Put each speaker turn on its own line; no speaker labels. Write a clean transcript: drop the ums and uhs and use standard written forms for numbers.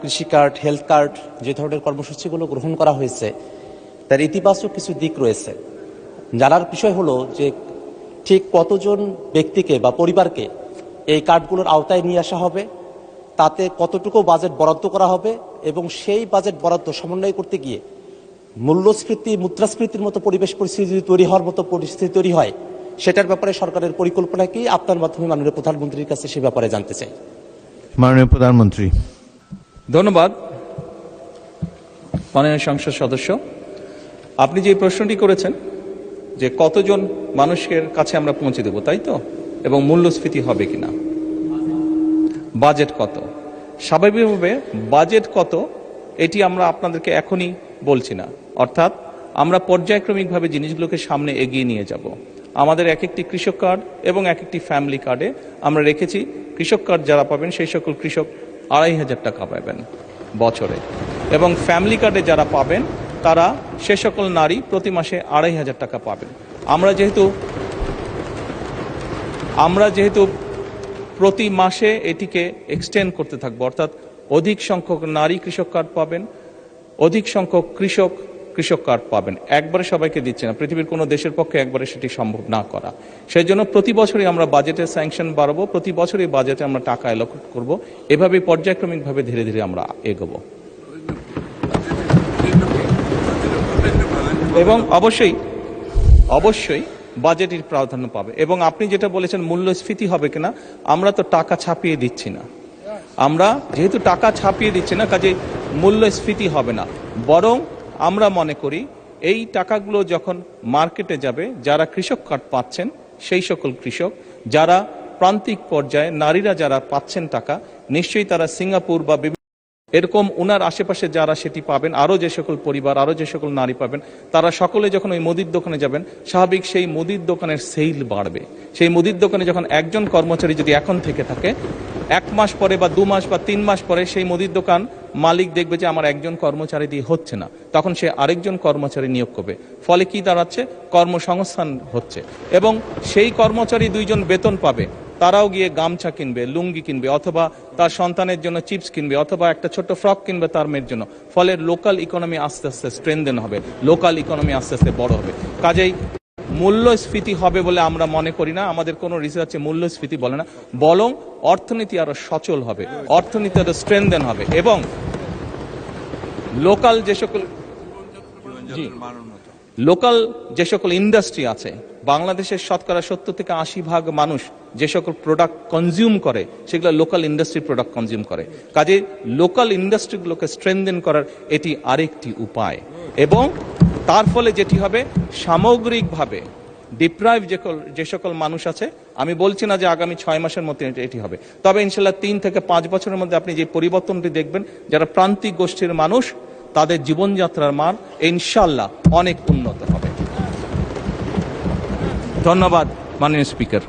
কৃষি card, health card, যে ধরনের কর্মসূচিগুলো গ্রহণ করা হয়েছে তার ইতিবাচক কিছু দিক রয়েছে। জানার বিষয় হলো যে ঠিক কতজন ব্যক্তিকে বা পরিবারকে এই কার্ডগুলোর আওতায় নিয়ে আসা হবে, তাতে কতটুকু বাজেট বরাদ্দ করা হবে এবং সেই বাজেট বরাদ্দ সমন্বয় করতে গিয়ে মূল্যস্ফীতি, মুদ্রাস্ফীতির মতো পরিবেশ পরিস্থিতি তৈরি হওয়ার মতো পরিস্থিতি তৈরি হয়, সেটার ব্যাপারে সরকারের পরিকল্পনা কি? আপনার মাধ্যমে মাননীয় প্রধানমন্ত্রীর কাছে সে ব্যাপারে জানতে চাই।
মাননীয় প্রধানমন্ত্রী।
ধন্যবাদ মাননীয় সংসদ সদস্য। আপনি যে প্রশ্নটি করেছেন যে কতজন মানুষের কাছে আমরা পৌঁছে দেব, তাই তো, এবং মূল্যস্ফীতি হবে কিনা, বাজেট কত, স্বাভাবিকভাবে বাজেট কত এটি আমরা আপনাদেরকে এখনই বলছি না। অর্থাৎ আমরা পর্যায়ক্রমিকভাবে জিনিসগুলোকে সামনে এগিয়ে নিয়ে যাব। আমাদের এক একটি কৃষক কার্ড এবং এক একটি ফ্যামিলি কার্ডে আমরা রেখেছি কৃষক কার্ড যারা পাবেন সেই সকল কৃষক 2,500 টাকা পাবেন বছরে, এবং ফ্যামিলি কার্ডে যারা পাবেন তারা সে সকল নারী প্রতি মাসে 2,500 টাকা পাবেন। আমরা যেহেতু প্রতি মাসে এটিকে এক্সটেন্ড করতে থাকবো, অর্থাৎ অধিক সংখ্যক নারী কৃষক কার্ড পাবেন, অধিক সংখ্যক কৃষক কার্ড পাবেন। একবারে সবাইকে দিচ্ছে না, পৃথিবীর কোনো দেশের পক্ষে একবারে সেটি সম্ভব না করা। সেই জন্য প্রতি বছরই আমরা বাজেটের স্যাংশন বাড়াবো, প্রতি বছরই বাজেটে আমরা টাকা অ্যালোকেট করব, এভাবে পর্যায়ক্রমিকভাবে ধীরে ধীরে আমরা এগোবো। এবং অবশ্যই বাজেটের প্রাধান্য পাবে। এবং আপনি যেটা বলেছেন মূল্যস্ফীতি হবে কিনা, আমরা তো টাকা ছাপিয়ে দিচ্ছি না। আমরা যেহেতু টাকা ছাপিয়ে দিচ্ছি না, কাজে মূল্যস্ফীতি হবে না। বরং আমরা মনে করি এই টাকাগুলো যখন মার্কেটে যাবে, যারা কৃষক কার্ড পাচ্ছেন সেই সকল কৃষক, যারা প্রান্তিক পর্যায়ে নারীরা যারা পাচ্ছেন টাকা, নিশ্চয়ই তারা সিঙ্গাপুর বা এরকম ওনার আশেপাশে যারা সেটি পাবেন, আরও যে সকল পরিবার, আরও যে সকল নারী পাবেন, তারা সকলে যখন ওই মুদির দোকানে যাবেন, স্বাভাবিক সেই মুদির দোকানের সেল বাড়বে। সেই মুদির দোকানে যখন একজন কর্মচারী যদি এখন থেকে থাকে, 1 মাস পরে বা 2 মাস বা 3 মাস পরে সেই মুদির দোকান মালিক দেখবে যে আমার একজন কর্মচারী দিয়ে হচ্ছে না, তখন সে আরেকজন কর্মচারী নিয়োগ করবে। ফলে কি দাঁড়াচ্ছে? কর্মসংস্থান হচ্ছে, এবং সেই কর্মচারী 2 জন বেতন পাবে, তারাও গিয়ে গামছা কিনবে, লুঙ্গি কিনবে, অথবা তার সন্তানের জন্য চিপস কিনবে, অথবা একটা ছোট্ট ফ্রক কিনবে তার মেয়ের জন্য। ফলে লোকাল ইকোনমি আস্তে আস্তে স্ট্রেনদেন হবে, লোকাল ইকোনমি আস্তে আস্তে বড় হবে। কাজেই মূল্যস্ফীতি হবে বলে আমরা মনে করি না, আমাদের কোনো রিসার্চে মূল্যস্ফীতি বলে না, বরং অর্থনীতি আরো সচল হবে, অর্থনীতি আরো স্ট্রেনদেন হবে। এবং লোকাল যে সকল ইন্ডাস্ট্রি আছে, বাংলাদেশের শতকরা 70 থেকে 80% মানুষ যে সকল প্রোডাক্ট কনজিউম করে সেগুলো লোকাল ইন্ডাস্ট্রি প্রোডাক্ট কনজিউম করে। কাজে লোকাল ইন্ডাস্ট্রিগুলোকে স্ট্রেনদেন করার এটি আরেকটি উপায়। এবং তার ফলে যেটি হবে, সামগ্রিকভাবে ডিপ্রাইভ যে সকল মানুষ আছে, আমি বলছি না যে আগামী 6 মাসের মধ্যে এটি হবে, তবে ইনশাল্লাহ 3 থেকে 5 বছরের মধ্যে আপনি যে পরিবর্তনটি দেখবেন, যারা প্রান্তিক গোষ্ঠীর মানুষ তাদের জীবনযাত্রার মান ইনশাল্লাহ অনেক উন্নত হবে। ধন্যবাদ মাননীয় স্পিকার।